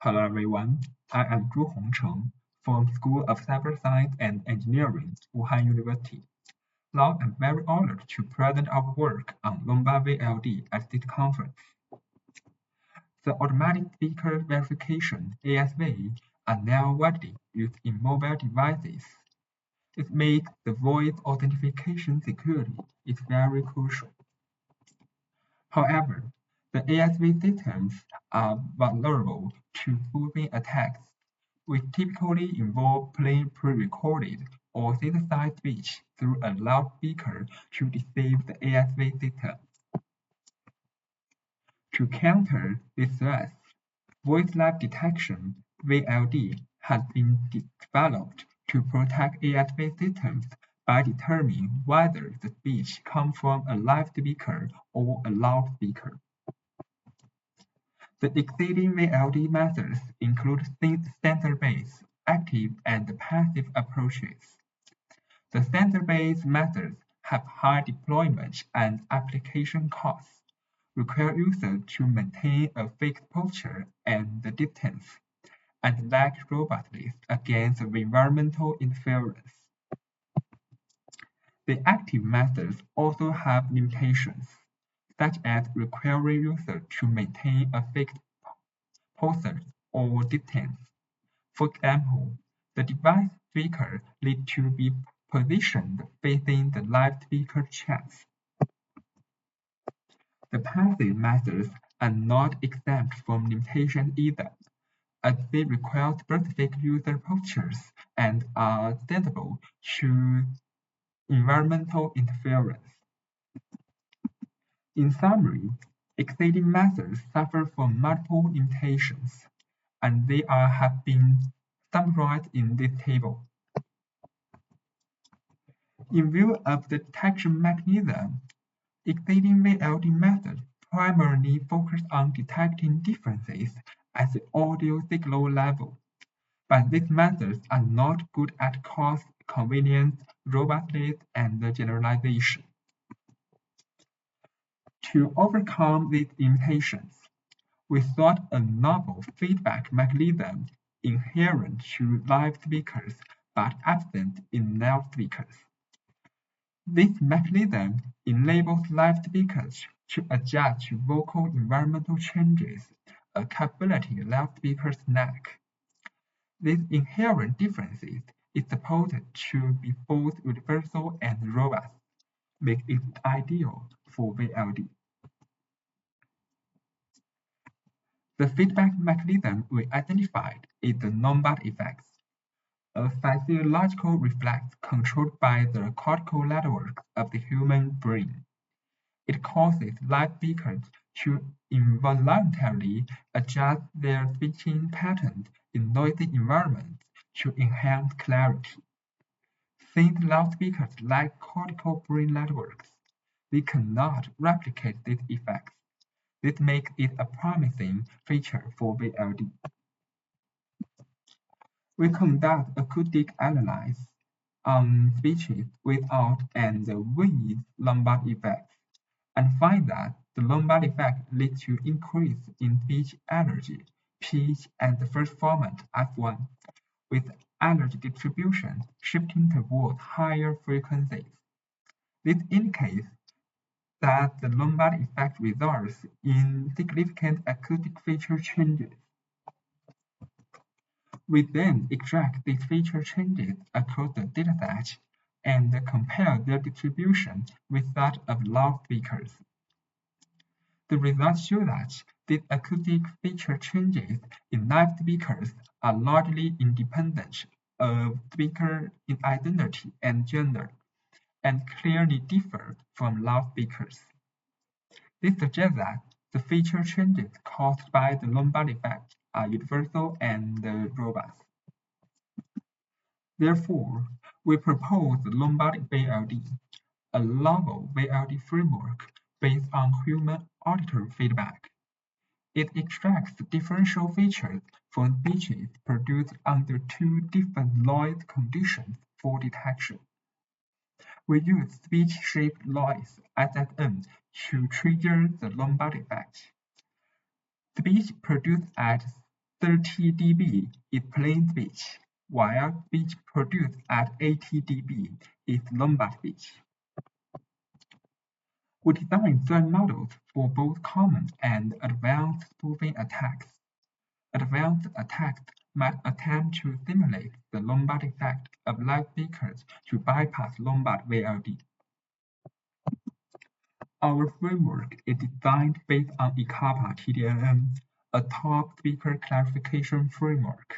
Hello everyone, I am Zhu Hongcheng from School of Cyber Science and Engineering, Wuhan University. Now I'm very honored to present our work on LombardVLD at this conference. The automatic speaker verification (ASV) are now widely used in mobile devices. It makes the voice authentication security is very crucial. However, the ASV systems are vulnerable to spoofing attacks, which typically involve playing pre-recorded or synthesized speech through a loudspeaker to deceive the ASV system. To counter these threats, voice lag detection (VLD) has been developed to protect ASV systems by determining whether the speech comes from a live speaker or a loudspeaker. The existing VLD methods include sensor-based, active, and passive approaches. The sensor-based methods have high deployment and application costs, require users to maintain a fixed posture and distance, and lack robustness against environmental interference. The active methods also have limitations, such as requiring users to maintain a fixed posture or distance. For example, the device speaker needs to be positioned facing the live speaker chest. The passive methods are not exempt from limitation either, as they require specific user postures and are sensitive to environmental interference. In summary, existing methods suffer from multiple limitations, and they have been summarized in this table. In view of the detection mechanism, existing VLD methods primarily focus on detecting differences at the audio signal level, but these methods are not good at cost, convenience, robustness, and generalization. To overcome these limitations, we sought a novel feedback mechanism inherent to live speakers but absent in loudspeakers. This mechanism enables live speakers to adjust to vocal environmental changes, a capability loudspeakers lack. These inherent differences is supposed to be both universal and robust, making it ideal for VLD. The feedback mechanism we identified is the Lombard effect, a physiological reflex controlled by the cortical networks of the human brain. It causes live speakers to involuntarily adjust their speaking patterns in noisy environments to enhance clarity. Since loudspeakers lack cortical brain networks, they cannot replicate these effects. This makes it a promising feature for VLD. We conduct acoustic analysis on speeches without and with Lombard effects, and find that the Lombard effect leads to increase in speech energy, pitch, and the first format F1, with energy distribution shifting towards higher frequencies. This indicates that the Lombard effect results in significant acoustic feature changes. We then extract these feature changes across the dataset and compare their distribution with that of loudspeakers. The results show that these acoustic feature changes in live speakers are largely independent of speaker identity and gender, and clearly differ from loudspeakers. This suggests that the feature changes caused by the Lombard effect are universal and robust. Therefore, we propose the LombardVLD, a novel VLD framework based on human auditory feedback. It extracts differential features from speeches produced under two different noise conditions for detection. We use speech-shaped noise SSM to trigger the Lombard effect. Speech produced at 30 dB is plain speech, while speech produced at 80 dB is Lombard speech. We designed threat models for both common and advanced spoofing attacks. Advanced attacks might attempt to simulate the Lombard effect of loudspeakers to bypass LombardVLD. Our framework is designed based on ICAPA TDNN, a top speaker clarification framework.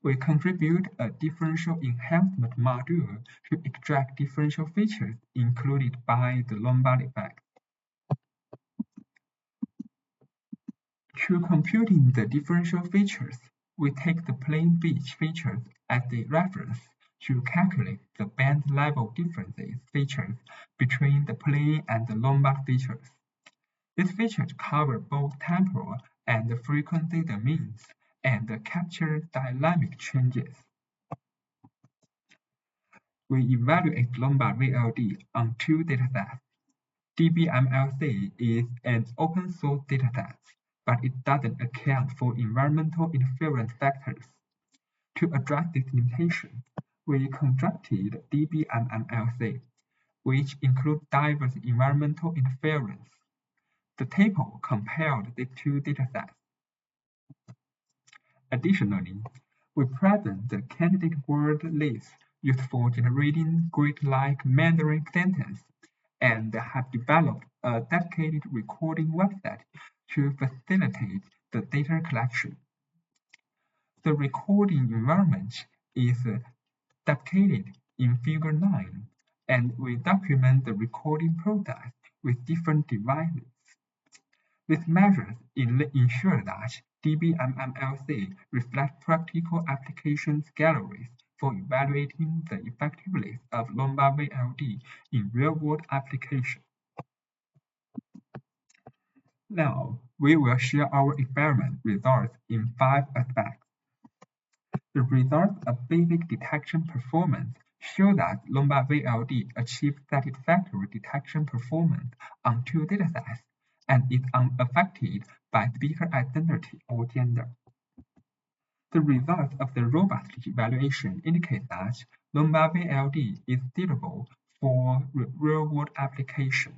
We contribute a differential enhancement module to extract differential features included by the Lombard effect. To computing the differential features, we take the plain speech features as the reference to calculate the band level differences features between the plain and the Lombard features. These features cover both temporal and frequency domains and capture dynamic changes. We evaluate LombardVLD on two datasets. DBMLC is an open source dataset, but it doesn't account for environmental interference factors. To address this limitation, we constructed DBMLC, which includes diverse environmental interference. The table compared the two datasets. Additionally, we present the candidate word list used for generating Greek-like Mandarin sentences and have developed a dedicated recording website to facilitate the data collection. The recording environment is depicted in Figure 9, and we document the recording process with different devices. These measures ensure that DBMLC reflects practical applications galleries for evaluating the effectiveness of LombardVLD in real-world applications. Now, we will share our experiment results in 5 aspects. The results of basic detection performance show that LombardVLD achieves satisfactory detection performance on 2 datasets and is unaffected by speaker identity or gender. The results of the robust evaluation indicate that LombardVLD is suitable for real-world applications,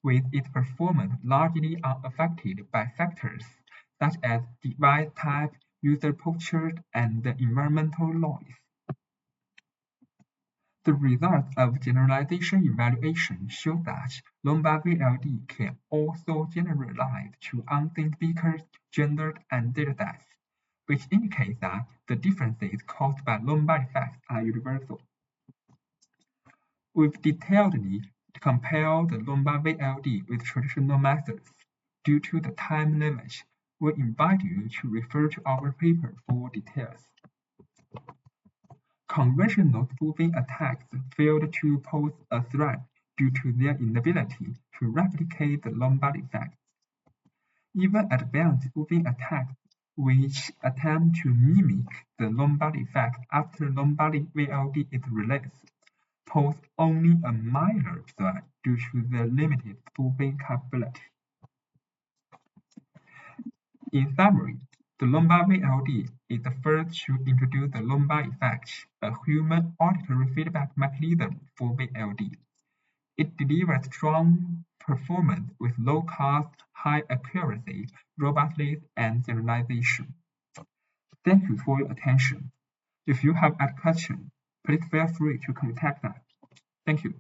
with its performance largely unaffected by factors such as device type, user posture, and environmental noise. The results of generalization evaluation show that LombardVLD can also generalize to unseen speakers, gender, and datasets, which indicates that the differences caused by Lombard effects are universal. We've detailedly compared the LombardVLD with traditional methods. Due to the time limit, we invite you to refer to our paper for details. Conventional spoofing attacks failed to pose a threat due to their inability to replicate the Lombard effect. Even advanced spoofing attacks, which attempt to mimic the Lombard effect after LombardVLD is released, pose only a minor threat due to their limited spoofing capability. In summary, the LombardVLD is the first to introduce the Lombard effect, a human auditory feedback mechanism for VLD. It delivers strong performance with low cost, high accuracy, robustness, and generalization. Thank you for your attention. If you have any questions, please feel free to contact us. Thank you.